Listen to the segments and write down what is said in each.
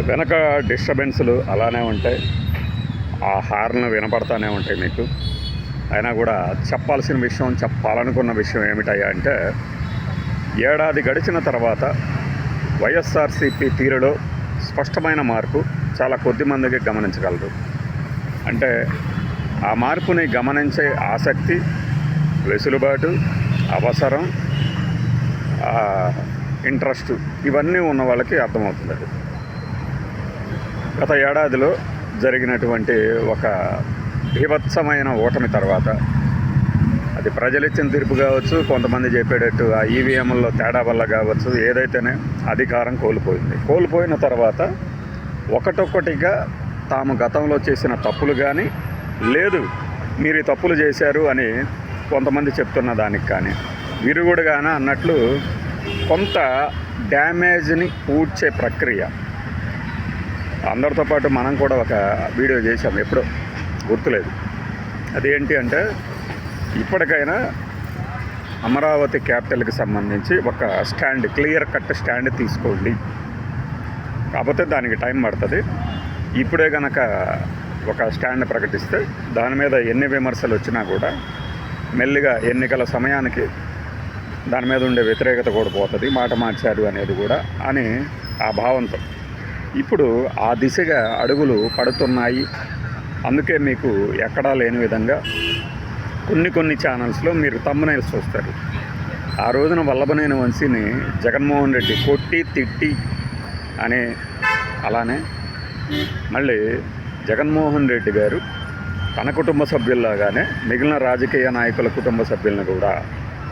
వెనక డిస్టర్బెన్స్లు అలానే ఉంటాయి, ఆ హార్న్ వినపడతానే ఉంటాయి మీకు. అయినా కూడా చెప్పాల్సిన విషయం, చెప్పాలనుకున్న విషయం ఏమిటయ్యా అంటే, ఏడాది గడిచిన తర్వాత వైఎస్ఆర్సీపీ తీరులో స్పష్టమైన మార్పు చాలా కొద్ది మందికి గమనించగలరు. అంటే ఆ మార్పుని గమనించే ఆసక్తి, వెసులుబాటు, అవసరం, ఇంట్రెస్ట్ ఇవన్నీ ఉన్న వాళ్ళకి అర్థమవుతుంది. అది గత ఏడాదిలో జరిగినటువంటి ఒక బీభత్సమైన ఓటమి తర్వాత, అది ప్రజలిచ్చిన తీర్పు కావచ్చు, కొంతమంది చెప్పేటట్టు ఆ ఈవీఎంల్లో తేడా వల్ల కావచ్చు, ఏదైతేనే అధికారం కోల్పోయిన తర్వాత ఒకటొక్కటిగా తాము గతంలో చేసిన తప్పులు కానీ, లేదు మీరు ఈ తప్పులు చేశారు అని కొంతమంది చెప్తున్న దానికి కానీ విరుగుడుగాన అన్నట్లు కొంత డ్యామేజ్ని పూడ్చే ప్రక్రియ. అందరితో పాటు మనం కూడా ఒక వీడియో చేసాం, ఎప్పుడో గుర్తులేదు. అదేంటి అంటే, ఇప్పటికైనా అమరావతి క్యాపిటల్కి సంబంధించి ఒక స్టాండ్, క్లియర్ కట్ స్టాండ్ తీసుకోండి. కాకపోతే దానికి టైం పడుతుంది. ఇప్పుడే కనుక ఒక స్టాండ్ ప్రకటిస్తే దాని మీద ఎన్ని విమర్శలు వచ్చినా కూడా మెల్లిగా ఎన్నికల సమయానికి దాని మీద ఉండే వ్యతిరేకత కూడా పోతుంది, మాట మార్చారు అనేది కూడా అని ఆ భావంతో ఇప్పుడు ఆ దిశగా అడుగులు పడుతున్నాయి. అందుకే మీకు ఎక్కడా లేని విధంగా కొన్ని ఛానల్స్లో మీరు థంబ్నెయిల్స్ చూస్తారు. ఆ రోజున వల్లభనేని వంశీని జగన్మోహన్ రెడ్డి కొట్టి తిట్టి అని, అలానే మళ్ళీ జగన్మోహన్ రెడ్డి గారు తన కుటుంబ సభ్యుల్లాగానే మిగిలిన రాజకీయ నాయకుల కుటుంబ సభ్యులను కూడా,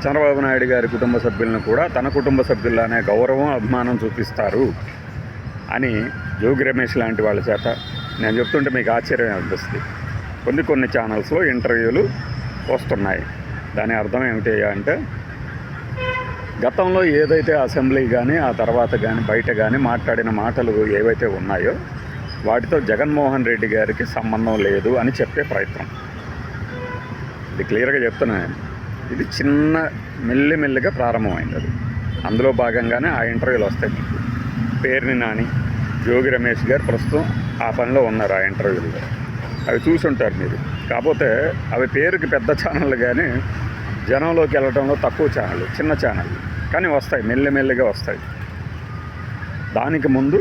చంద్రబాబు నాయుడు గారి కుటుంబ సభ్యులను కూడా తన కుటుంబ సభ్యుల్లానే గౌరవం, అభిమానం చూపిస్తారు అని జోగి రమేష్ లాంటి వాళ్ళ చేత నేను చెప్తుంటే మీకు ఆశ్చర్యం అనిపిస్తుంది. కొన్ని ఛానల్స్లో ఇంటర్వ్యూలు వస్తున్నాయి. దాని అర్థం ఏమిటి అంటే, గతంలో ఏదైతే అసెంబ్లీ కానీ ఆ తర్వాత కానీ బయట కానీ మాట్లాడిన మాటలు ఏవైతే ఉన్నాయో వాటితో జగన్మోహన్ రెడ్డి గారికి సంబంధం లేదు అని చెప్పే ప్రయత్నం. ఇది క్లియర్గా చెప్తున్నాను. ఇది చిన్న మెల్లిమెల్లిగా ప్రారంభమైంది. అది అందులో భాగంగానే ఆ ఇంటర్వ్యూలు వస్తాయి మీకు. పేర్ని నాని, జోగి రమేష్ గారు ప్రస్తుతం ఆ పనిలో ఉన్నారు. ఆ ఇంటర్వ్యూలో అవి చూసుంటారు మీరు. కాకపోతే అవి పేరుకి పెద్ద ఛానళ్ళు కానీ జనంలోకి వెళ్ళడంలో తక్కువ ఛానళ్ళు, చిన్న ఛానళ్ళు, కానీ వస్తాయి, మెల్లిమెల్లిగా వస్తాయి. దానికి ముందు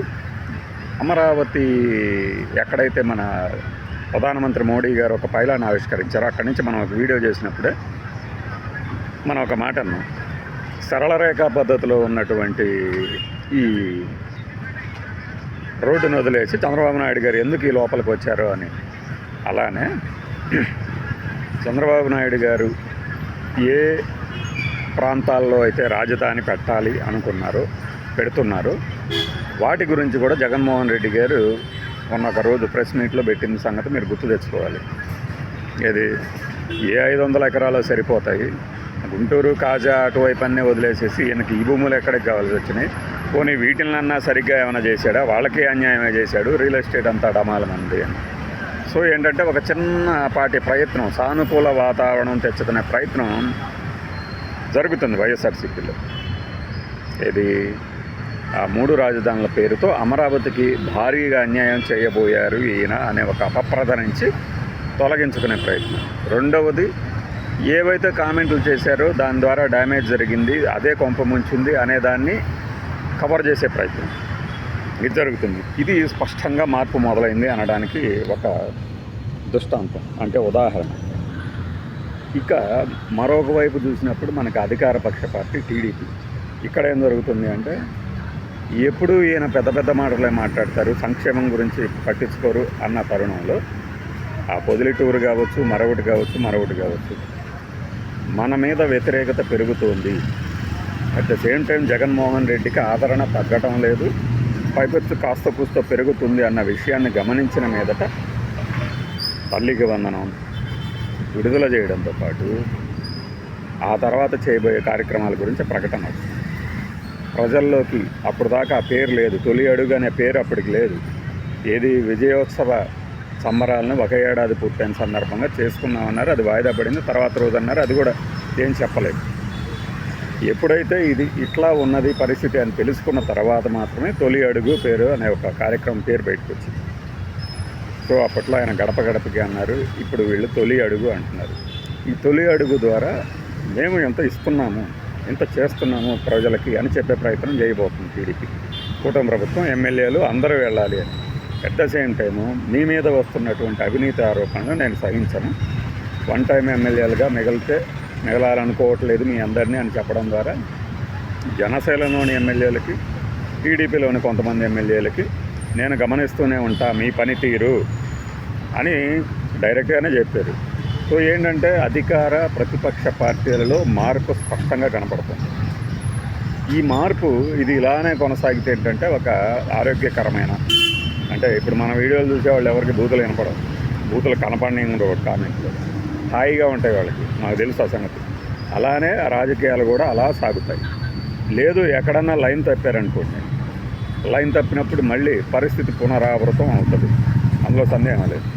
అమరావతి ఎక్కడైతే మన ప్రధానమంత్రి మోడీ గారు ఒక పైలాన్ని ఆవిష్కరించారో అక్కడి నుంచి మనం ఒక వీడియో చేసినప్పుడే మనం ఒక మాట అన్నాం. సరళ రేఖా పద్ధతిలో ఉన్నటువంటి ఈ రోడ్డును వదిలేసి చంద్రబాబు నాయుడు గారు ఎందుకు ఈ లోపలికి వచ్చారో అని. అలానే చంద్రబాబు నాయుడు గారు ఏ ప్రాంతాల్లో అయితే రాజధాని పెట్టాలి అనుకున్నారో, పెడుతున్నారో వాటి గురించి కూడా జగన్మోహన్ రెడ్డి గారు మొన్న ఒక రోజు ప్రెస్ మీట్లో పెట్టిన సంగతి మీరు గుర్తు తెచ్చుకోవాలి. ఇది ఏ 500 ఎకరాలు సరిపోతాయి, గుంటూరు కాజా అటువైపు అన్నీ వదిలేసేసి ఈయనకి ఈ భూములు ఎక్కడికి కావాల్సి వచ్చినాయి, పోనీ వీటినన్నా సరిగ్గా ఏమైనా చేశాడా, వాళ్ళకే అన్యాయమే చేశాడు, రియల్ ఎస్టేట్ అంతా డమాలమంది అని. సో ఏంటంటే ఒక చిన్నపాటి ప్రయత్నం, సానుకూల వాతావరణం తెచ్చుకునే ప్రయత్నం జరుగుతుంది వైఎస్ఆర్సీపీలో. ఇది ఆ 3 రాజధానుల పేరుతో అమరావతికి భారీగా అన్యాయం చేయబోయారు ఈయన అనే ఒక అపప్రద నుంచి తొలగించుకునే ప్రయత్నం. రెండవది, ఏవైతే కామెంట్లు చేశారో దాని ద్వారా డ్యామేజ్ జరిగింది, అదే కొంప ముంచింది అనేదాన్ని కవర్ చేసే ప్రయత్నం ఇది జరుగుతుంది. ఇది స్పష్టంగా మార్పు మొదలైంది అనడానికి ఒక దృష్టాంతం, అంటే ఉదాహరణ. ఇక మరొక వైపు చూసినప్పుడు మనకు అధికార పక్ష పార్టీ టీడీపీ. ఇక్కడ ఏం జరుగుతుంది అంటే, ఎప్పుడు ఈయన పెద్ద మాటలే మాట్లాడతారు, సంక్షేమం గురించి పట్టించుకోరు అన్న తరుణంలో ఆ పొదిలిటూరు కావచ్చు, మరొకటి కావచ్చు, మన మీద వ్యతిరేకత పెరుగుతోంది. At the same time Jaganmohan రెడ్డికి ఆదరణ తగ్గటం లేదు, పైపెచ్చు కాస్త కూస్తో పెరుగుతుంది అన్న విషయాన్ని గమనించిన మీదట తల్లికి వందనం విడుదల చేయడంతో పాటు ఆ తర్వాత చేయబోయే కార్యక్రమాల గురించి ప్రకటన ప్రజల్లోకి. అప్పుడు దాకా ఆ పేరు లేదు, తొలి అడుగు అనే పేరు అప్పటికి లేదు. ఏది విజయోత్సవ సంబరాలను ఒక ఏడాది పూర్తయిన సందర్భంగా చేసుకున్నామన్నారు, అది వాయిదా పడింది. తర్వాత రోజు అన్నారు, అది కూడా ఏం చెప్పలేదు. ఎప్పుడైతే ఇది ఇట్లా ఉన్నది పరిస్థితి అని తెలుసుకున్న తర్వాత మాత్రమే తొలి అడుగు పేరు అనే ఒక కార్యక్రమం పేరు బయటకు వచ్చింది. సో అప్పట్లో ఆయన గడప గడపకి అన్నారు, ఇప్పుడు వీళ్ళు తొలి అడుగు అంటున్నారు. ఈ తొలి అడుగు ద్వారా మేము ఎంత ఇస్తున్నాము, ఎంత చేస్తున్నాము ప్రజలకి అని చెప్పే ప్రయత్నం చేయబోతుంది టీడీపీ కూటమి ప్రభుత్వం. ఎమ్మెల్యేలు అందరూ వెళ్ళాలి అని. అట్ ద సేమ్ టైము మీ మీద వస్తున్నటువంటి అవినీతి ఆరోపణలు నేను సహించను, వన్ టైం ఎమ్మెల్యేలుగా మిగలాలనుకోవట్లేదు మీ అందరినీ అని చెప్పడం ద్వారా జనసేనలోని ఎమ్మెల్యేలకి, టీడీపీలోని కొంతమంది ఎమ్మెల్యేలకి నేను గమనిస్తూనే ఉంటా మీ పనితీరు అని డైరెక్ట్గానే చెప్పారు. సో ఏంటంటే అధికార ప్రతిపక్ష పార్టీలలో మార్పు స్పష్టంగా కనపడుతుంది. ఈ మార్పు ఇది ఇలానే కొనసాగితే ఏంటంటే ఒక ఆరోగ్యకరమైన, అంటే ఇప్పుడు మన వీడియోలు చూసేవాళ్ళు ఎవరికి బూతులు వినపడవు, బూతులు కనపడని ఉండవు కామెంట్లు, హాయిగా ఉంటాయి వాళ్ళకి, నాకు తెలుసు ఆ సంగతి. అలానే రాజకీయాలు కూడా అలా సాగుతాయి. లేదు ఎక్కడన్నా లైన్ తప్పారనుకోండి, లైన్ తప్పినప్పుడు మళ్ళీ పరిస్థితి పునరావృతం అవుతుంది, అందులో సందేహం లేదు.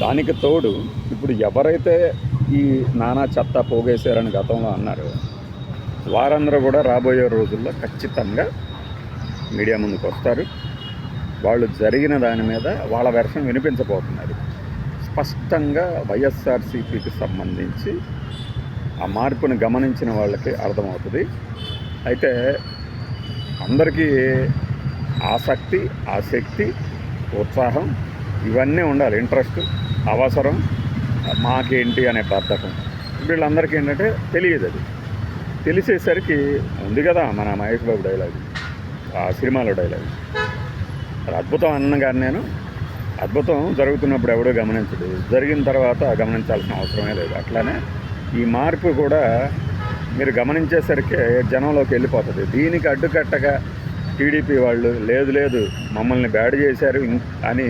దానికి తోడు ఇప్పుడు ఎవరైతే ఈ నానా చెత్త పోగేశారని గతంలో అన్నారో వారందరూ కూడా రాబోయే రోజుల్లో ఖచ్చితంగా మీడియా ముందుకు వస్తారు. వాళ్ళు జరిగిన దాని మీద వాళ్ళ వెర్షన్ వినిపించబోతున్నారు. స్పష్టంగా వైఎస్ఆర్సీపీకి సంబంధించి ఆ మార్పుని గమనించిన వాళ్ళకి అర్థమవుతుంది. అయితే అందరికీ ఆసక్తి, ఆసక్తి, ఉత్సాహం ఇవన్నీ ఉండాలి, ఇంట్రెస్ట్ అవసరం, మాకేంటి అనే బద్ధకం వీళ్ళందరికీ ఏంటంటే తెలియదు. అది తెలిసేసరికి ఉంది కదా మన మహేష్ బాబు డైలాగ్, ఆ సినిమాలో డైలాగ్, అది అద్భుతం అన్నగారు. నేను అద్భుతం జరుగుతున్నప్పుడు ఎవడో గమనించడు, జరిగిన తర్వాత గమనించాల్సిన అవసరమే లేదు. అట్లానే ఈ మార్పు కూడా మీరు గమనించేసరికి జనంలోకి వెళ్ళిపోతుంది. దీనికి అడ్డుకట్టగా టీడీపీ వాళ్ళు లేదు మమ్మల్ని బ్యాడ్ చేశారు అని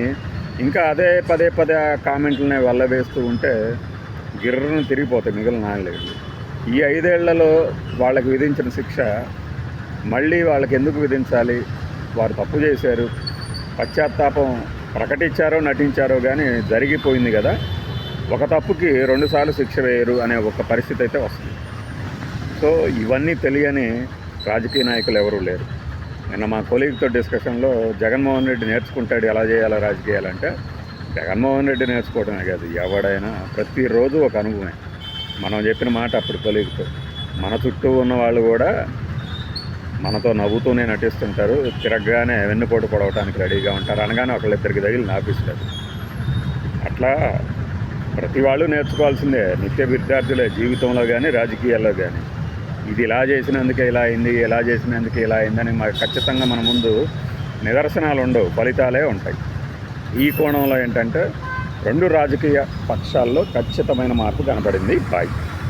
ఇంకా అదే పదే ఆ కామెంట్లని వెళ్ళవేస్తూ ఉంటే గిర్రను తిరిగిపోతాయి మిగిలిన నాలుగు. ఈ 5 ఏళ్లలో వాళ్ళకి విధించిన శిక్ష మళ్ళీ వాళ్ళకి ఎందుకు విధించాలి? వారు తప్పు చేశారు, పశ్చాత్తాపం ప్రకటించారో నటించారో కానీ జరిగిపోయింది కదా, ఒక తప్పుకి 2 సార్లు శిక్ష వేయరు అనే ఒక పరిస్థితి అయితే వస్తుంది. సో ఇవన్నీ తెలియని రాజకీయ నాయకులు ఎవరూ లేరు. నిన్న మా కొలీగ్తో డిస్కషన్లో జగన్మోహన్ రెడ్డి నేర్చుకుంటాడు ఎలా చేయాలో రాజకీయాలంటే, జగన్మోహన్ రెడ్డి నేర్చుకోవడమే కాదు, ఎవడైనా ప్రతిరోజు ఒక అనుభవమే. మనం చెప్పిన మాట అప్పుడు కొలీగ్తో, మన చుట్టూ ఉన్న వాళ్ళు కూడా మనతో నవ్వుతూనే నటిస్తుంటారు, తిరగగానే వెన్నుపోటు పొడవటానికి రెడీగా ఉంటారు, అనగానే ఒకళ్ళిద్దరికి తగిలి నాపిస్తారు. అట్లా ప్రతి వాళ్ళు నేర్చుకోవాల్సిందే, నిత్య విద్యార్థులే జీవితంలో కానీ రాజకీయాల్లో కానీ. ఇది ఇలా చేసినందుకే ఇలా అయింది, ఇలా చేసినందుకే ఇలా అయిందని ఖచ్చితంగా మన ముందు నిదర్శనాలు ఉండవు, ఫలితాలే ఉంటాయి. ఈ కోణంలో ఏంటంటే 2 రాజకీయ పక్షాల్లో ఖచ్చితమైన మార్పు కనపడింది. బాయ్.